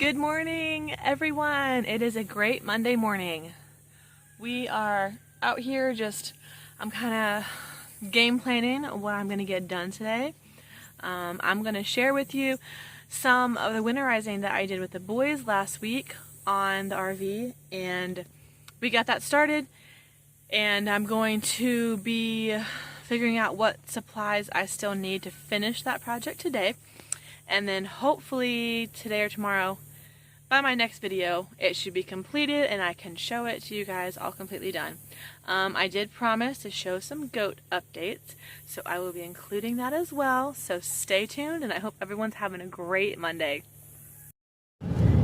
Good morning, everyone. It is a great Monday morning. We are out here I'm kind of game planning what I'm going to get done today. I'm going to share with you some of the winterizing that I did with the boys last week on the RV, and we got that started, and I'm going to be figuring out what supplies I still need to finish that project today, and then hopefully today or tomorrow, by my next video, it should be completed and I can show it to you guys all completely done. I did promise to show some goat updates, so I will be including that as well, so stay tuned, and I hope everyone's having a great Monday.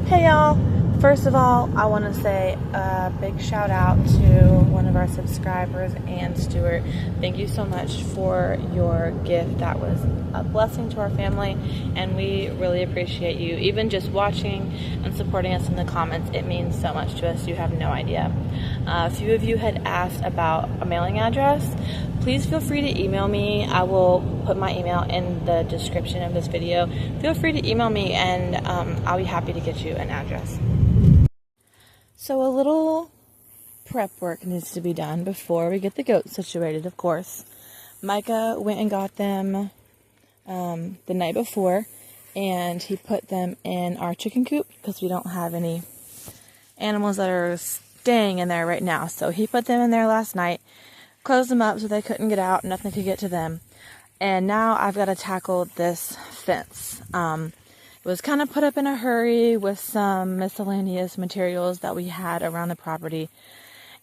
Hey y'all! First of all, I want to say a big shout out to one of our subscribers, Ann Stewart. Thank you so much for your gift. That was a blessing to our family, and we really appreciate you. Even just watching and supporting us in the comments, it means so much to us. You have no idea. A few of you had asked about a mailing address. Please feel free to email me. I will put my email in the description of this video. Feel free to email me, and I'll be happy to get you an address. So a little prep work needs to be done before we get the goats situated, of course. Micah went and got them the night before, and he put them in our chicken coop because we don't have any animals that are staying in there right now. So he put them in there last night, closed them up so they couldn't get out, nothing could get to them. And now I've got to tackle this fence. It was kind of put up in a hurry with some miscellaneous materials that we had around the property,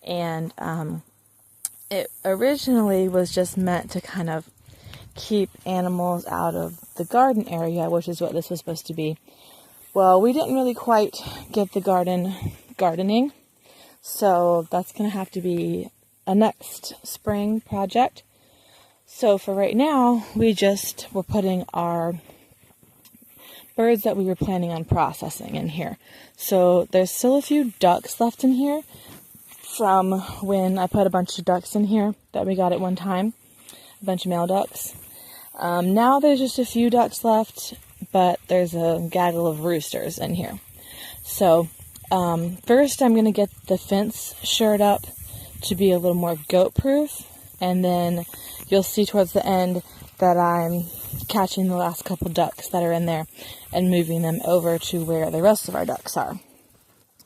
and it originally was just meant to kind of keep animals out of the garden area, which is what this was supposed to be. Well, we didn't really quite get the gardening, so that's going to have to be a next spring project. So for right now, we're putting our birds that we were planning on processing in here. So there's still a few ducks left in here from when I put a bunch of ducks in here that we got at one time, a bunch of male ducks. Now there's just a few ducks left, but there's a gaggle of roosters in here. So first I'm going to get the fence shored up to be a little more goat proof, and then you'll see towards the end that I'm catching the last couple ducks that are in there and moving them over to where the rest of our ducks are.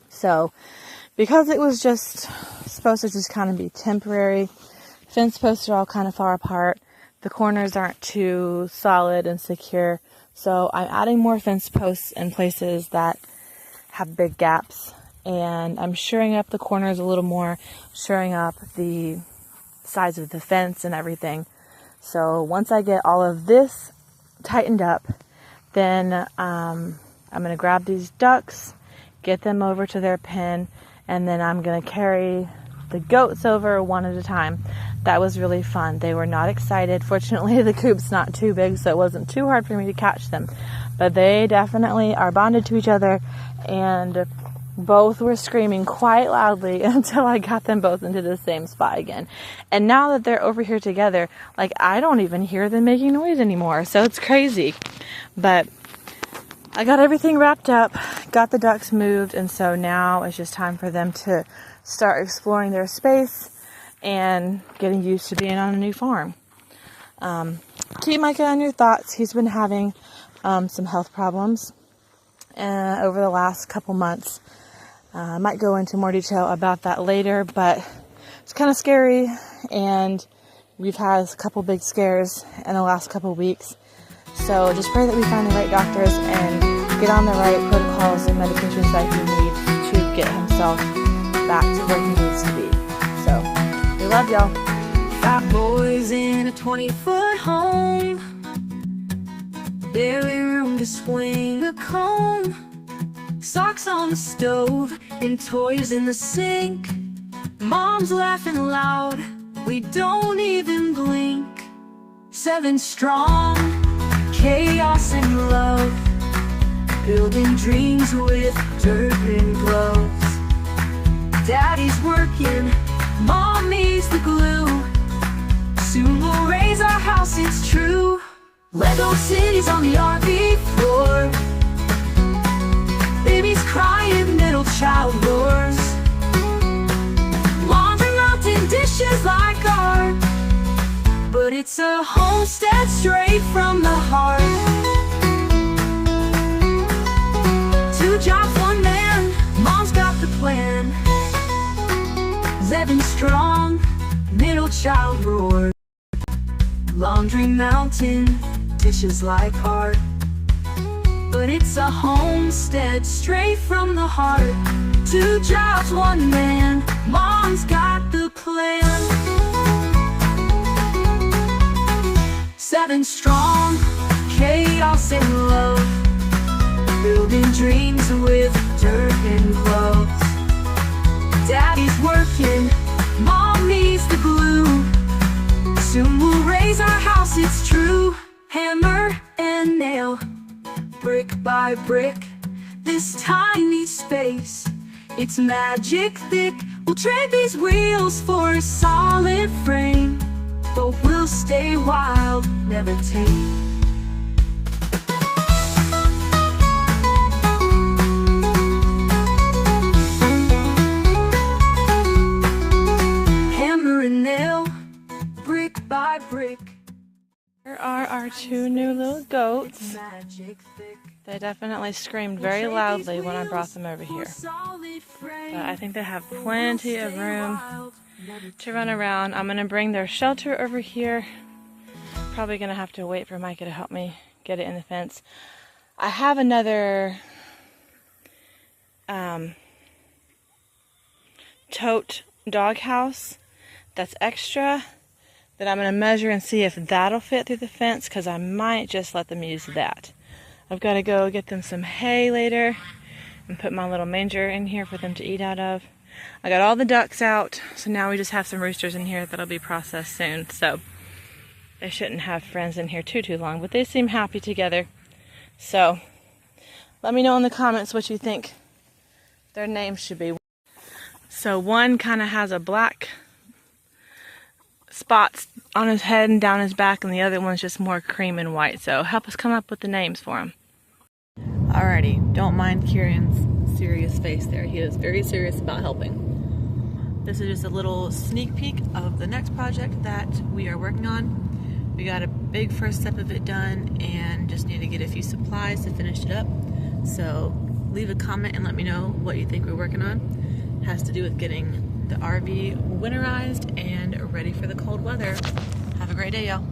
So because it was just supposed to just kind of be temporary, fence posts are all kind of far apart, the corners aren't too solid and secure, so I'm adding more fence posts in places that have big gaps, and I'm shoring up the corners a little more, shoring up the sides of the fence and everything. So once I get all of this tightened up, then I'm going to grab these ducks, get them over to their pen, and then I'm going to carry the goats over one at a time. That was really fun. They were not excited. Fortunately, the coop's not too big, so it wasn't too hard for me to catch them. But they definitely are bonded to each other, and both were screaming quite loudly until I got them both into the same spot again. And now that they're over here together, like, I don't even hear them making noise anymore. So it's crazy. But I got everything wrapped up, got the ducks moved, and so now it's just time for them to start exploring their space and getting used to being on a new farm. Keep Micah on your thoughts. He's been having some health problems over the last couple months. I might go into more detail about that later, but it's kind of scary, and we've had a couple big scares in the last couple weeks. So just pray that we find the right doctors and get on the right protocols and medications that he needs to get himself back to where he needs to be. So we love y'all. 5 boys in a 20-foot home, barely room to swing a comb. Socks on the stove and toys in the sink. Mom's laughing loud, we don't even blink. 7 strong, chaos and love, building dreams with dirt and gloves. Daddy's working, mommy's the glue. Soon we'll raise our house, it's true. Lego cities on the RV floor. Baby it's a homestead straight from the heart. 2 jobs, 1 man, mom's got the plan. 11 strong, middle child roar. Laundry mountain, dishes like art. But it's a homestead straight from the heart. 2 jobs, 1 man, mom's got the plan. 7 strong, chaos and love. Building dreams with dirt and gloves. Daddy's working, mom needs the glue. Soon we'll raise our house, it's true. Hammer and nail, brick by brick, this tiny space, it's magic thick. We'll trade these wheels for a solid frame, but we'll stay wild, never tame. Hammer and nail, brick by brick. Here are our 2 new little goats. They definitely screamed very loudly when I brought them over here. But I think they have plenty of room to run around. I'm going to bring their shelter over here. Probably going to have to wait for Micah to help me get it in the fence. I have another tote dog house that's extra that I'm going to measure and see if that'll fit through the fence, because I might just let them use that. I've got to go get them some hay later and put my little manger in here for them to eat out of. I got all the ducks out, so now we just have some roosters in here that'll be processed soon. So they shouldn't have friends in here too long, but they seem happy together. So let me know in the comments what you think their names should be. So one kind of has a black spots on his head and down his back, and the other one's just more cream and white. So help us come up with the names for him. Alrighty, don't mind Kieran's serious face there. He is very serious about helping. This is just a little sneak peek of the next project that we are working on. We got a big first step of it done and just need to get a few supplies to finish it up. So leave a comment and let me know what you think we're working on. It has to do with getting the RV winterized and ready for the cold weather. Have a great day, y'all.